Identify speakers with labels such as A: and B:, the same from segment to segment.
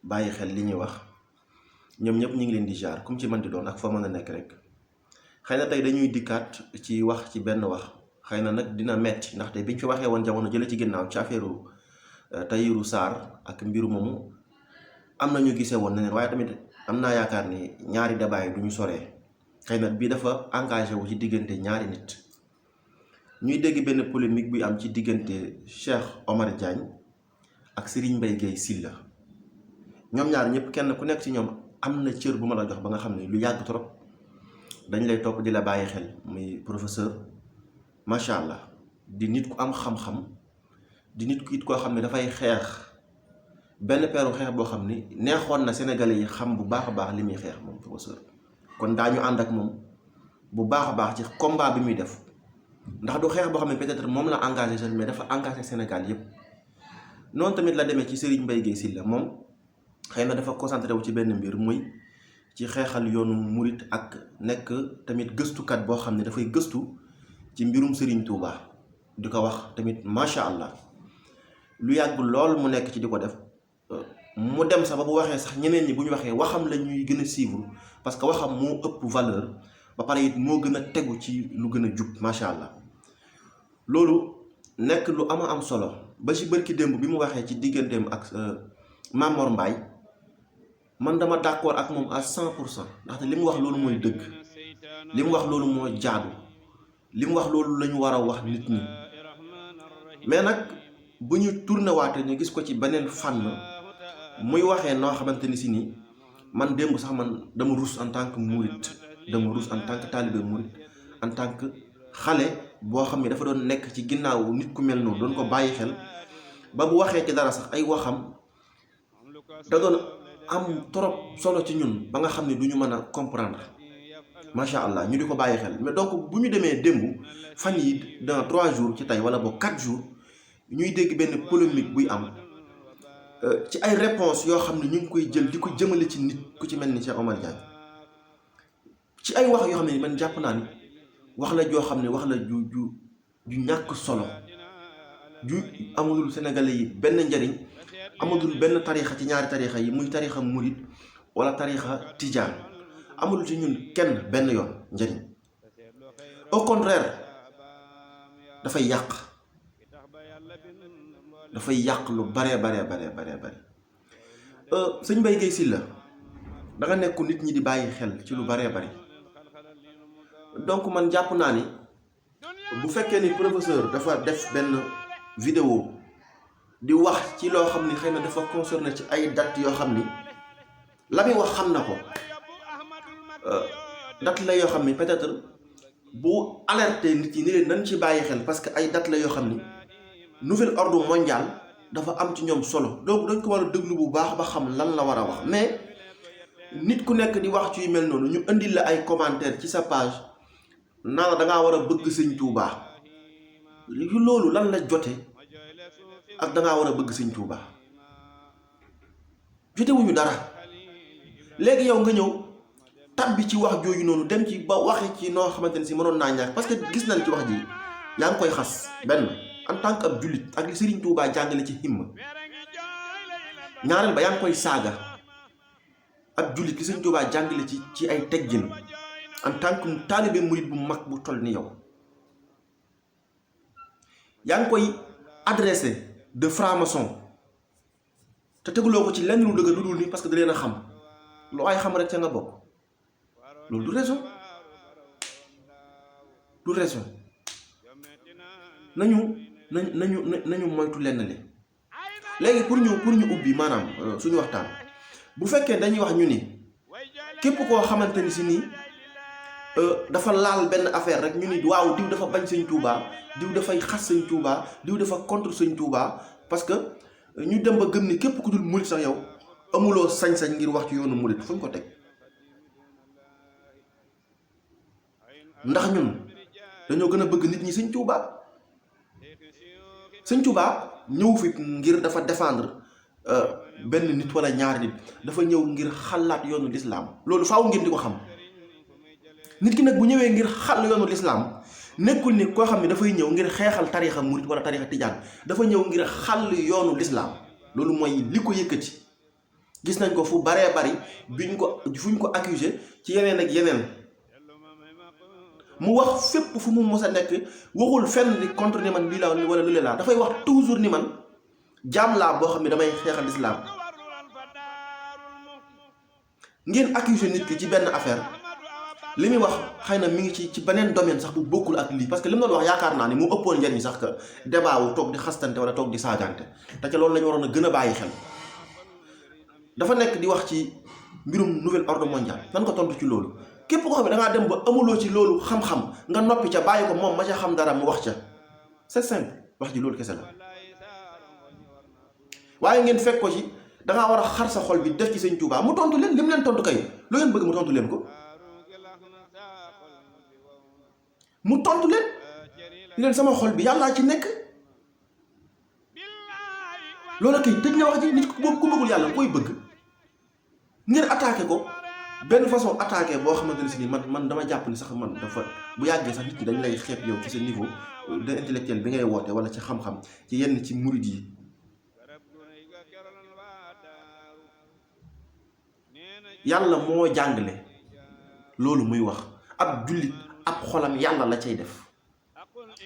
A: bàyyi xel li ñuy wax ñoom ñëpp ñu ngi leen di jaar comme ci mën di doon ak foo mën a nekk rek. xëy na tey dañuy dikkaat ci wax ci benn wax xëy na nag dina metti ndaxte biñ fi waxee woon jamono jële ci ginnaaw ci affaire Tahirou Sarr ak mbiru moomu am na ñu gisee woon neneen waaye tamit am naa yaakaar ni ñaari débat yi du ñu soree xëy na bii dafa engagé wu ci diggante ñaari nit ñuy dégg benn polémique buy am ci diggante Cheikh Omar Diagne ak Serigne Mbaye Guèye Sylla ñoom ñaar ñëpp kenn ku nekk ci ñoom am na cër bu ma la jox ba nga xam ne lu yàgg trop dañ lay topp di la bàyyi xel muy professeur macha allah di nit ku am xam-xam di nit ku it koo xam ne dafay xeex benn peeru xeex boo xam ni neexoon na Sénégalais yi xam bu baax a baax li muy xeex moom professeur kon daañu ànd ak moom bu baax a baax ci combat bi muy def ndax du xeex boo xam ne peut-être moom la engagé sax mais dafa engagé Sénégal yépp noonu tamit la demee ci Serigne Mbaye Guèye Sylla moom xëy na dafa concentré wu ci benn mbir muy ci xeexal yoonu murit ak nekk tamit gëstukat boo xam ne dafay gëstu ci mbirum Serigne Touba di ko wax tamit macha allah lu yàgg lool mu nekk ci di ko def mu dem sax ba bu waxee sax ñeneen ñi bu ñu waxee waxam la ñuy gën a suivre parce que waxam moo ëpp valeur ba pare it moo gën a tegu ci lu gën a jub macha allah loolu nekk lu ama am solo ba ci bërki démb bi mu waxee ci digganteem ak Mamor Mbaye man dama d'accord ak moom à 100% ndaxte li mu wax loolu mooy dëgg li mu wax loolu moo jaadu li mu wax loolu la ñu war a wax nit ñi mais nag bu ñu tourné waate ñu gis ko ci beneen fànn muy waxee noo xamante ni si nii man démb sax man dama rus en tant que murit dama rus en tant que talibé murit en tant que xale boo xam ne dafa doon nekk ci ginnaaw nit ku mel noonu doon ko bàyyi xel ba bu waxee ci dara sax ay waxam da doon am trop solo ci ñun ba nga xam ne du ñu mën a comprendre macha allah ñu di ko bàyyi xel mais donc bu ñu demee démb fan yi dans 3 jours ci tey wala boog 4 jours ñuy dégg benn polémique buy am ci ay réponses yoo xam ne ñu ngi koy jël di ko jëmale ci nit ku ci mel ni Cheikh Omar Diagne ci ay wax yoo xam ne man jàpp naa ni wax la joo xam ne wax la ju ñàkk solo ju amul Sénégalais yi benn njariñ amul benn tarixa ci ñaari tarixa yi muy tarixa murit wala tarixa tijaan amul ci ñun kenn benn yoon njariñ au contraire dafay yàq lu bare sëñ Mbaye Guèye Sylla da nga nekku nit ñi di bàyyi xel ci lu bare donc man jàpp naa ni bu fekkee ni professeur dafa def benn vidéo di wax ci loo xam ni xëy na dafa concerné ci ay date yoo xam ni la muy wax xam na ko date la yoo xam ni peut-être bu alerté nit ñi ni leen nañ ci bàyyi xel parce que ay date la yoo xam ni nouvel ordre mondial dafa am ci ñoom solo donc dañ ko war a déglu bu baax ba xam lan la war a wax mais nit ku nekk di wax ci yu mel noonu ñu indil la ay commentaire ci sa page naa la dangaa war a bëgg sëñ Touba loolu lan la jote ak dangaa war a bëgg sëñ Touba jotewuñu dara léegi yow nga ñëw tabbi ci wax jooju noonu dem ci ba waxi ci noo xamante ne si mënoon naa ñàkk parce que gis nañ ci wax ji yaa ngi koy xas benn en tant que ab jullit ak li Serigne Touba jàngale ci himma ñaareel ba yaa ngi koy saaga ab jullit li Serigne Touba jàngale ci ay teggin en tant que taalibe murit bu mag bu toll ni yow yaa ngi koy adressé de franc-maçon te teguloo ko ci lenn lu dëgg lu dul ni parce que da leen a xam lu ay xam rek ca nga bokk loolu du raison nañu moytu lenn li léegi pour ñu ubbi maanaam suñu waxtaan bu fekkee dañuy wax ñu ni képp koo xamante ni si nii dafa laal benn affaire rek ñu ni waaw diw dafa bañ sëñ Touba diw dafay xas sëñ Touba diw dafa contre sëñ Touba parce que ñu dem ba gëm ni képp ku dul murit sax yow amuloo sañ-sañ ngir wax ci yoonu murit fu ñu ko teg ndax ñun dañoo gën a bëgg nit ñi sëñ Touba ñëw fi ngir dafa défendre benn nit wala ñaari nit dafa ñëw ngir xalaat yoonu lislaam loolu faaw ngeen di ko xam nit ki nag bu ñëwee ngir xal yoonu lislaam nekkul ni koo xam ne dafay ñëw ngir xeexal tarixa murit wala tarixa tijaan dafa ñëw ngir xal yoonu lislaam loolu mooy li ko yëkkati gis nañ ko fu baree bari fuñ ko accusé ci yeneen ak yeneen mu wax fépp fu mu mos a nekk waxul fenn ni contre ni man lii laa wala lu laa dafay wax toujours ni man jaam laa boo xam ne damay xeexal lislaam ngeen accusé nit ki ci benn affaire li muy wax xëy na mi ngi ci beneen domaine sax bu bokkul ak lii parce que li mu doon wax yaakaar naa ni mu ëppoon njariñ sax que débat wu toog di xastante wala toog di saagante te ca loolu la ñu waroon a gën a bàyyi xel dafa nekk di wax ci mbirum nouvel ordre mondial nan ko tontu ci loolu képp koo xam ne dangaa dem ba amuloo ci loolu xam-xam nga noppi ca bàyyi ko moom ma ca xam dara mu wax ca c'est simple wax ji loolu kese la waaye ngeen fekk ko ci dangaa war a xar sa xol bi def ci sëñ Tuubaa mu tontu leen li mu leen tontu kay lu ngeen bëgg mu tontu leen ko mu tontu leen leen sama xol bi yàllaa ci nekk loolu kay tëj na wax ji nit ku bëggul yàlla koy bëgg ngeen attaqué ko benn façon attaqué boo xamante ne si ni man dama jàpp ni sax man dafa bu yàggee sax nit ñi dañ lay xeeb yow ci sa niveau de intellectuel bi ngay woote wala ci xam-xam ci yenn ci murid yi yàlla moo jàngale loolu muy wax ab jullit ab xolam yàlla la cay def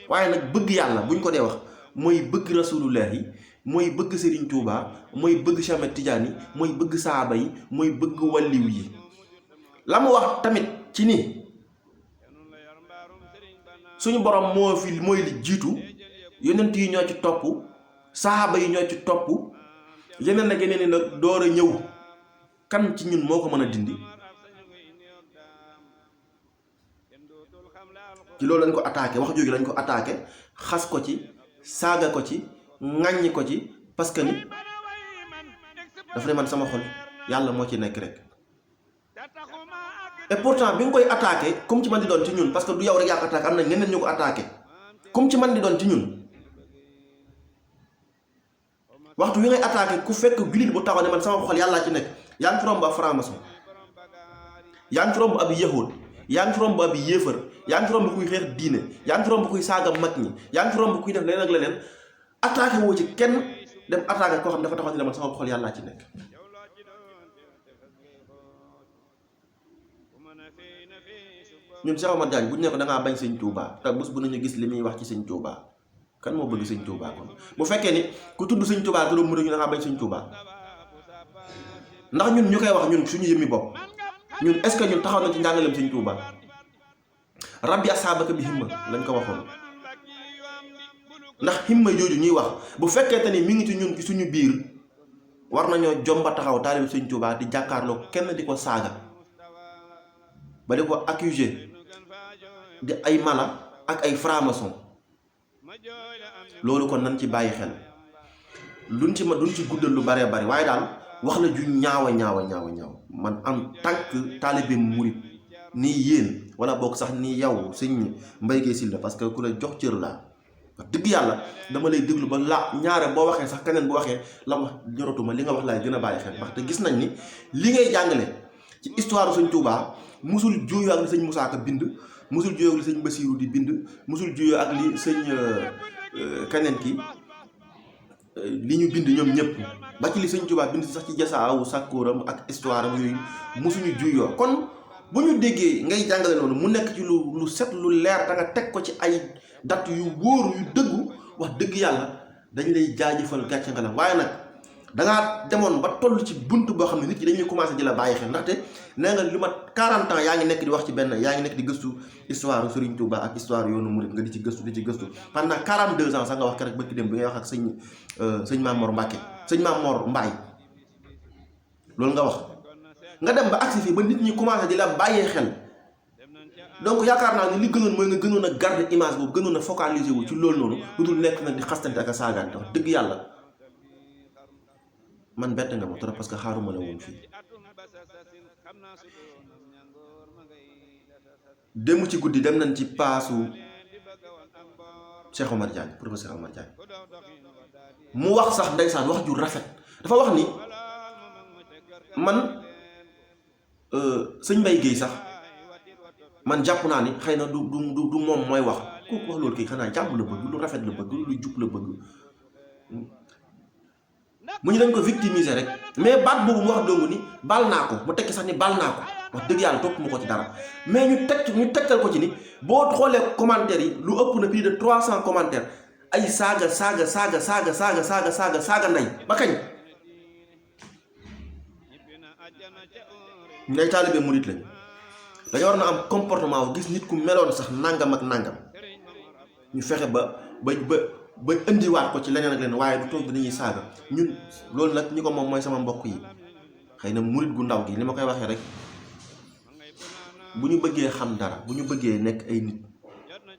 A: waaye nag bëgg yàlla buñ ko dee wax mooy bëgg rasulullah yi mooy bëgg Serigne Touba mooy bëgg Cheikh Ahmed Tidiane mooy bëgg saaba yi mooy bëgg walliw yi la mu wax tamit ci ni suñu borom mooy li jiitu yonent yi ñoo ci topp saaba yi ñoo ci topp yeneen ak yeneen nag door a ñëw kan ci ñun moo ko mën a dindi ci loolu lañ ko attaqué wax jooju lañ ko attaqué xas ko ci saaga ko ci ŋàññi ko ci parce que ni dafa ne man sama xol yàlla moo ci nekk rek et pourtant bi nga koy attaqué comme ci man di doon ci ñun parce que du yow rek yaa ko attaqué am na ñeneen ñu ko attaqué comme ci man di doon ci ñun waxtu wi ngay attaqué ku fekk jullit bu taxaw ne man sama xol yàllaa ci nekk yaa ngi fi romb ab franc-maçon yaa ngi fi romb ab yahud yaa ngi fi romb ab yéefar yaa ngi fi romb kuy xeex diine yaa ngi fi romb kuy saaga mag ñi yaa ngi fi romb kuy def leneen ak leneen attaqué woo ci kenn dem attaqué koo xam dafa taxaw ne man sama xol yàllaa ci nekk ñun Cheikh Omar Diagne bu ñu ne ko da ngaa bañ sëñ Touba te bés bu nañu gis li muy wax ci sëñ Touba kan moo bëgg sëñ Touba kon bu fekkee ni ku tudd sëñ Touba te doo mën ñu da ngaa bañ sëñ Touba ndax ñun ñu koy wax ñun suñu yëmmi bopp ñun est-ce que ñun taxaw nañ ci njàngaleem sëñ Touba rabbi asaabaka bi himma lañ ko waxoon ndax himma jooju ñuy wax bu fekkente ni mi ngi ci ñun ci suñu biir war nañoo jomba taxaw taalibu sëñ Touba di jàkkaarloo kenn di ko saaga ba di ko accusé di ay mala ak ay franc-maçon loolu kon nañ ci bàyyi xel duñ ci guddal lu baree bari waaye daal wax la ju ñaawa man en tant que taalibe murit nii yéen wala boog sax nii yow sëñ Mbaye Guèye Sylla parce que ku la jox cër laa wax dëgg yàlla dama lay déglu ba la ñaare boo waxee sax keneen bu waxee la wax ñoratuma li nga wax laay gën a bàyyi xel ndax te gis nañ ni li ngay jàngale ci histoire sëñ Touba musul juyoo ak li sëñ Moussa Ka bind musul juyoo ak li sëñ Bassirou di bind musul juyoo ak li sëñ keneen ki li ñu bind ñoom ñëpp ba ci li sëñ Touba bind sax ci jasaawu sàkkooram ak histoire am yooyu musuñu juyoo kon bu ñu déggee ngay jàngale noonu mu nekk ci lu set lu leer da nga teg ko ci ay date yu wóor yu dëggu wax dëgg yàlla dañ lay jaajëfal gàcce nga la waaye nag dangaa demoon ba toll ci bunt boo xam ne nit ñi dañuy commencé di la bàyyi xel ndaxte nee nga lu mat 40 ans yaa ngi nekk di wax ci benn yaa ngi nekk di gëstu histoire Serigne Touba ak histoire yoonu Mouride nga di ci gëstu pendant 42 ans sax nga wax ke rek bërki dem bi ngay wax ak sëñ Mame Mor Mbacke sëñ Mame Mor Mbaye loolu nga wax nga dem ba agsi fii ba nit ñi commencé di la bàyyee xel donc yaakaar naa ni li gënoon mooy nga gënoon a garder image boobu gënoon a focaliser wu ci loolu noonu lu dul nekk nag di xastante ak a saagaante wax dëgg yàlla man bett nga ma trop parce que xaaruma la woon fii démb ci guddi dem nañ ci paasu Cheikh Omar Diagne professeur Omar Diagne mu wax sax ndeysaan wax ju rafet dafa wax ni man sëñ Mbaye Guèye sax man jàpp naa ni xëy na du moom mooy wax kooku wax loolu kii xanaa jàmm la bëgg lu rafet la bëgg lu jub la bëgg mu ñu dañ ko victimiser rek mais baat boobu mu wax dong ni baal naa ko mu tekki sax ni baal naa ko wax dëgg yàlla topp mu ko ci dara mais ñu tegtal ko ci ni boo xoolee commentaires yi lu ëpp na plus de 300 commentaires ay saaga ndey ba kañ ngay taalibe murit lañ dañoo war na am comportement wu gis nit ku meloon sax nangam ak nangam ñu fexe ba indiwaat ko ci leneen ak leneen waaye du toog dañuy saaga ñun loolu nag ñi ko moom mooy sama mbokk yi xëy na murit gu ndaw gi li ma koy waxee rek bu ñu bëggee xam dara bu ñu bëggee nekk ay nit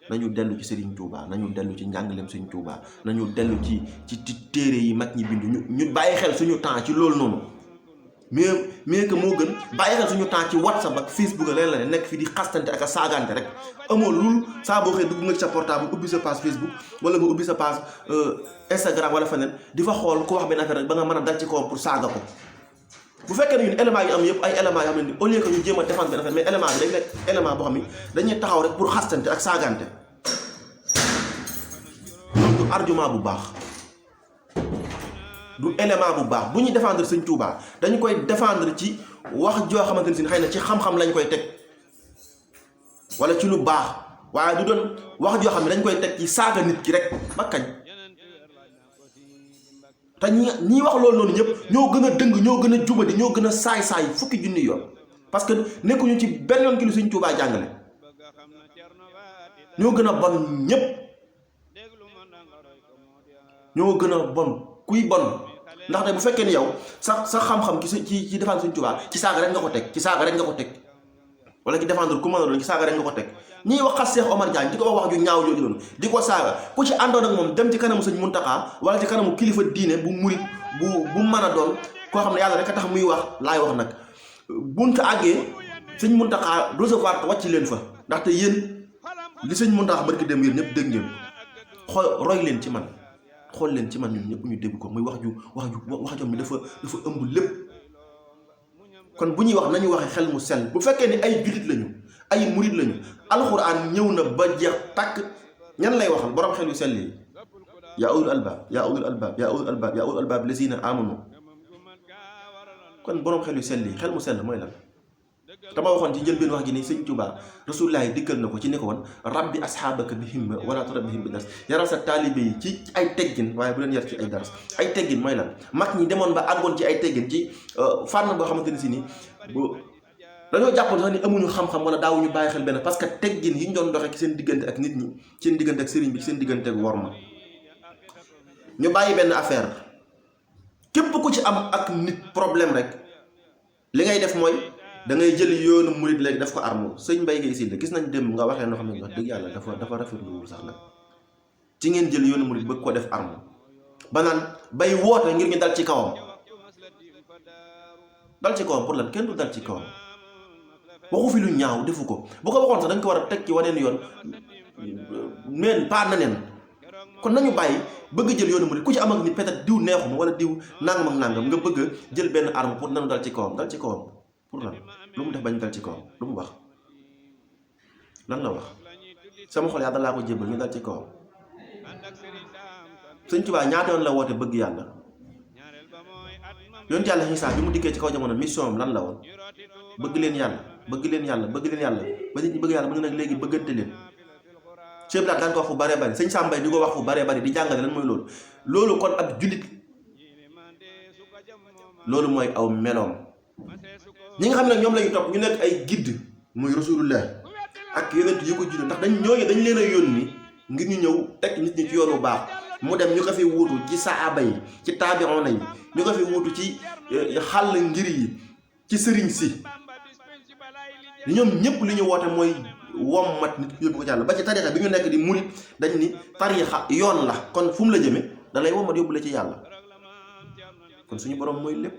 A: nañu dellu ci Serigne Touba nañu dellu ci njàngaleem Serigne Touba nañu dellu ci téere yi mag ñi bindu ñu bàyyi xel suñu temps ci loolu noonu mais que moo gën bàyyi xel suñu temps ci WhatsApp ak Facebook leen la ne nekk fii di xastante ak a saagante rek amoo lul saa boo xëy dugg nga ci sa portable ubbi sa page Facebook wala nga ubbi sa page Instagram wala feneen di fa xool ku wax benn affaire rek ba nga mën a dal ci kawam pour saaga ko bu fekkee ne ñun éléments yi am yëpp ay éléments yoo xam ne au lieu que ñu jéem a défendre benn affaire mais élément bi day nekk élément boo xam ni dañuy taxaw rek pour xastante ak saagante loolu du argument bu baax du élément bu baax bu ñuy défendre Sëñ Tuubaa dañu koy défendre ci wax joo xamante ne si xëy na ci xam-xam lañ koy teg wala ci lu baax waaye du doon wax joo xam ne dañ koy teg ci saaga nit ki rek ba kañ te ñi wax loolu noonu ñëpp ñoo gën a dëng ñoo gën a jubadi ñoo gën a saay-saay fukki junni yoon parce que nekkuñu ci benn yoon ki lu Sëñ Tuubaa jàngale ñoo gën a bon ñëpp ñoo gën a bon kuy bon ndaxte bu fekkee ni yow sa xam-xam ci défendre Sëñ Tuubaa ci saaga rek nga ko teg ci saaga rek nga ko teg wala ci défendre ku mën a doon ci saaga rek nga ko teg ñiy wax xas Cheikh Omar Diagne di ko wax ju ñaaw jooju noonu di ko saaga ku ci àndoon ak moom dem ci kanamu Sëñ Muntaxa wala ci kanamu kilifa diine bu murit bu mën a doon koo xam ne yàlla rek a tax muy wax laay wax nag buñ ko àggee Sëñ Muntaxa recevoir ko wàcc leen fa ndaxte yéen li Sëñ Muntaxa barki dem yéen ñëpp dégg ngeen roy leen ci man xool leen ci man ñun ñëpp ñu dégg ko muy wax jom mi dafa ëmb lépp kon bu ñuy wax nañu waxe xel mu sell bu fekkee ni ay jullit lañu ay murit lañu alxuraan ñëw na ba jeex tàkk ñan lay waxal borom xel yu sell yi yaa ulul albaab lazina amanu kon borom xel yu sell yi xel mu sell mooy lan dama waxoon ci njëlbeen wax gi ni Sëñ Tuubaa Rasulullaahi dikkal na ko ci ne ko woon rabbi asxaabaka bi himma wala turabbihim bi dars yaral sa taalibe yi ci ay teggin waaye bu leen yar ci ay dars ay teggin mooy lan mag ñi demoon ba àggoon ci ay teggin ci fànn boo xamante ni si ni dañoo jàppoon sax ni amuñu xam-xam wala daawuñu bàyyi xel benn parce que teggin yi ñu doon doxee ci seen diggante ak nit ñi seen diggante ak sëriñ bi ci seen diggante ak worma ñu bàyyi benn affaire képp ku ci am ak nit problème rek li ngay def mooy da ngay jël yoonu murit léegi daf ko armo sëñ Mbaye Guèye Sylla gis nañ dem nga waxee noo xam ne wax dëgg yàlla dafa rafetluwul sax nag ci ngeen jël yoonu murit bëgg ko def armo ba naan bay woote ngir ñu dal ci kawam pour lan kenn du dal ci kawam waxu fi lu ñaaw defu ko bu ko waxoon sax dañ ko war a teg ci waneen yoon meen pas naneen kon nañu bàyyi bëgg jël yoonu murit ku ci am ak ni peut-être diw neexuma wala diw nangam ak nangam nga bëgg jël benn arme pour nanu dal ci kawam pour lan lu mu def bañ dal ci kawam lu mu wax lan la wax sama xol yàlla laa ko jébbal ñu dal ci kawam Sëñ Tuubaa ñaata yoon la woote bëgg yàlla yonent yàlla Isaa bi mu dikkee ci kaw jamono mission am lan la woon bëgg leen yàlla ba nit ñi bëgg yàlla mu ne nag léegi bëggante leen Cheikh Blaat daan ko wax fu baree bari Sëñ Sàmbay di ko wax fu baree bari di jàngale lan mooy loolu kon ab jullit loolu mooy aw meloom ñi nga xam ne ñoom lañu topp ñu nekk ay guide muy Rasulullah ak yonent yi ko jiitu ndax dañ leen a yónni ngir ñu ñëw teg nit ñi ci yoon bu baax mu dem ñu ko fi wuutu ci saaba yi ci taabiroona yi ñu ko fi wuutu ci xàll ngir yi ci sëriñ si ñoom ñëpp li ñu woote mooy wommat nit yóbbu ko ci Yàlla ba ci tarixa bi ñu nekk di murit dañ ni tarixa yoon la kon fu mu la jëme da lay wommat yóbbu la ci yàlla kon suñu borom mooy lépp.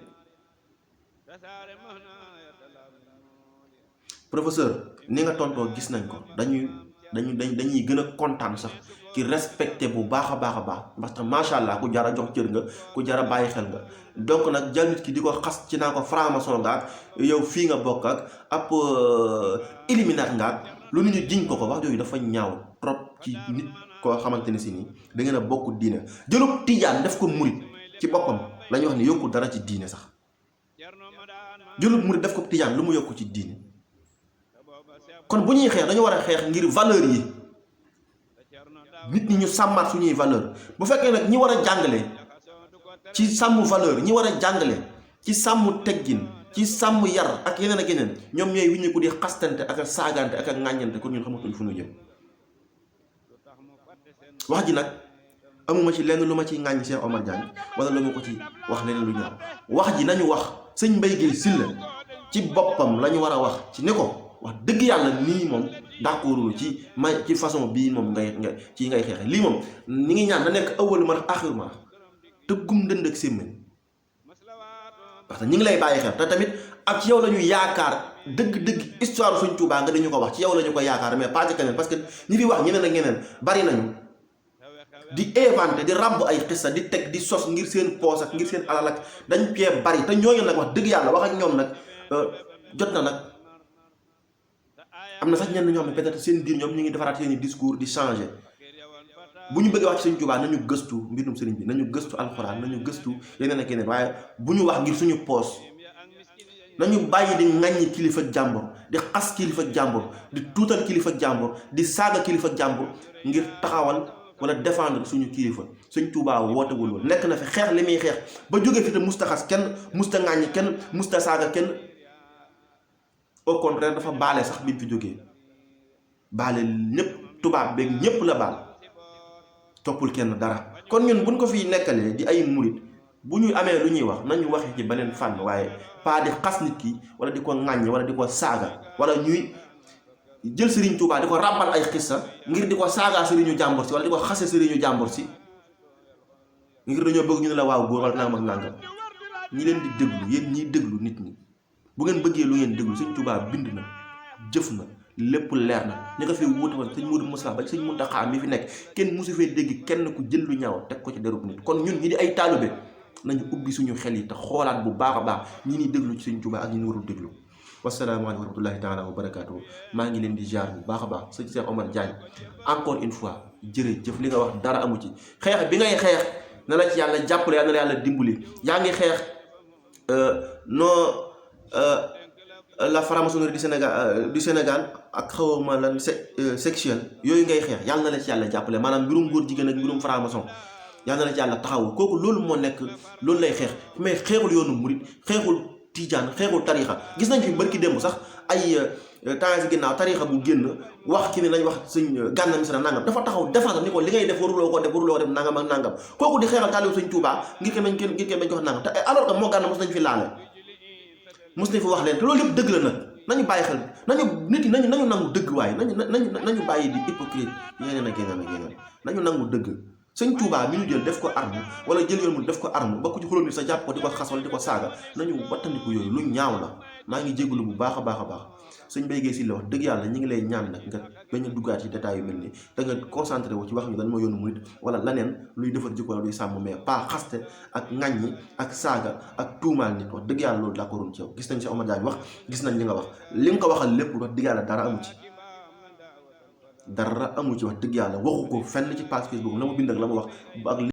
A: Professeur ni nga tontoo gis nañ ko dañuy gën a kontaan sax ci respecté bu baax a baax parce que macha allah ku jar a jox cër nga ku jar a bàyyi xel nga donc nag jël nit ki di ko xas ci naa ko franc-maçon nga ak yow fii nga bokk ak ab illuminati nga ak lu nit ñi jiñ ko wax yooyu dafa ñaaw trop ci nit koo xamante ne si nii da ngeen a bokk diine jëlub tijaan def ko murit ci boppam la ñuy wax ne yokkul dara ci diine sax jëlut murit def ko tijaan lu mu yokku ci diine. kon bu ñuy xeex dañu war a xeex ngir valeur yi nit ñi ñu sàmmaat suñuy valeur bu fekkee nag ñi war a jàngale ci sàmm valeur ñi war a jàngale ci sàmm teggin ci sàmm yar ak yeneen ak yeneen ñoom ñooy wiññi ko di xastante ak a saagante ak a ŋàññante kon ñun xamatuñ fu ñu jëm. wax ji nag amuma ci lenn lu ma ciy ŋàññ Cheikh Omar Diagne wala lu ma ko ci wax leneen lu ñaaw wax ji nañu wax sëñ Mbaye Guèye Sylla ci boppam la ñu war a wax ci ni ko wax dëgg yàlla nii moom d'accordul ci façon bii moom ngay xeexe lii moom ni ngi ñaan na nekk awwalu ma aaxiru ma tëggum ndënd ak sémmañ parce que ñi ngi lay bàyyi xel te tamit ak ci yow la ñu yaakaar dëgg-dëgg histoire Sëñ Tuubaa nga dañu ko wax ci yow la ñu ko yaakaar mais pas ci keneen parce que ñi fi wax ñeneen ak ñeneen bari nañu di inventé di ràbb ay xissa di teg di sos ngir seen poos ak ngir seen alal ak dañ cee bari te ñooñu nag wax dëgg yàlla wax ak ñoom nag jot na nag am na sax ñenn ñoo xam ne peut-être seen biir ñoom ñu ngi defaraat seen i discours di changé bu ñu bëggee wax ci Sëñ Tuubaa nañu gëstu mbirum sëriñ bi nañu gëstu alxuraan nañu gëstu yeneen ak yeneen waaye bu ñu wax ngir suñu poos nañu bàyyi di ŋàññi kilifa jàmbur di xas kilifa jàmbur di tuutal kilifa jàmbur di saaga kilifa jàmbur ngir taxawal wala défendre suñu kilifa. Sëñ Tuubaa wootewul loolu nekk na fi xeex li muy xeex ba jógee fi te musta xas kenn musta ŋàññi kenn musta saaga kenn au contraire dafa baale sax bi mu fi jógee baale ñëpp tubaab beeg ñëpp la baal toppul kenn dara. kon ñun buñ ko fiy nekkalee di ay murit bu ñu amee lu ñuy wax nañu waxee ci beneen fànn waaye pas di xas nit ki wala di ko ŋàññi wala di ko saaga wala ñuy jël Serigne Touba di ko ràbbal ay xissa ngir di ko saagaa sëriñu jàmbur si wala di ko xase sëriñu jàmbur si ngir dañoo bëgg ñu ne la waaw góor wala nangam ak nangam ñi leen di déglu yéen ñiy déglu nit ñi bu ngeen bëggee lu ngeen déglu Sëñ Touba bind na jëf na lépp leer na ñu ko fi wuute woon sëñ Modou Moussa ba sëñ Mountakha mi fi nekk kenn musu fee dégg kenn ku jël lu ñaaw teg ko ci derub nit kon ñun ñi di ay taalibe nañu ubbi suñu xel yi te xoolaat bu baax a baax ñi ni déglu ci Sëñ Touba ak ñi ni warul déglu. wasalaamaaleykum wa rahmatullahi taala wa barakaatu maa ngi leen di jaar bu baax a baax sëñ Cheikh Omar Diagne encore une fois jërëjëf li nga wax dara amu ci xeex bi ngay xeex na la ci yàlla jàppale yàlla na la yàlla dimbali yaa ngi xeex la franc-maçonnerie du Sénégal ak xawma lan sexuel yooyu ngay xeex yàlla na la ci yàlla jàppale maanaam mbirum góor jigéen ak mbirum franc-maçon yàlla na la ci yàlla taxawu kooku loolu moo nekk loolu lay xeex mais xeexul yoonu murit xeexul tijaan xeexul tarixa gis nañ fi barki démb sax ay temps si ginnaaw tarixa bu génn wax ki ne nañ wax sëñ Gana Messere nangam dafa taxaw défendre ni ko li ngay def waruloo ko def nangam ak nangam kooku di xeexal taalibu Sëñ Tuubaa ngir ke bañ ko wax nangam te alors que moo Gana mos nañ fi laale mos nañ fi wax leen te loolu yëpp dëgg la nag nañu bàyyi xel nañu nit yi nañu nangu dëgg waaye nañu bàyyi di hypocrite yeneen ak yeneen nañu nangu dëgg Sëñ Tuubaa mi ñu jël def ko arme wala jël yoon mu def ko arme ba ku ci xuloon ni sa jàpp ko di ko xas wala di ko saaga nañu wattandiku yooyu lu ñaaw la maa ngi jégalu bu baax a baax a baax sëñ Mbaye Guèye Sylla wax dëgg yàlla ñi ngi lay ñaan nag nga bañ a duggaat ci détails yu mel nii da nga concentré wu ci wax ñu lan moo yoonu murit wala laneen luy defar jikko wala luy sàmm mais pas xaste ak ŋàññi ak saaga ak tuumaal nit wax dëgg yàlla loolu d'accorduñ ci yow gis nañ si Omar Diagne wax gis nañ li nga wax li nga ko waxal lépp wax dëgg yàlla dara amu ci wax dëgg yàlla waxu ko fenn ci page Facebook la ma bind ak la ma wax ak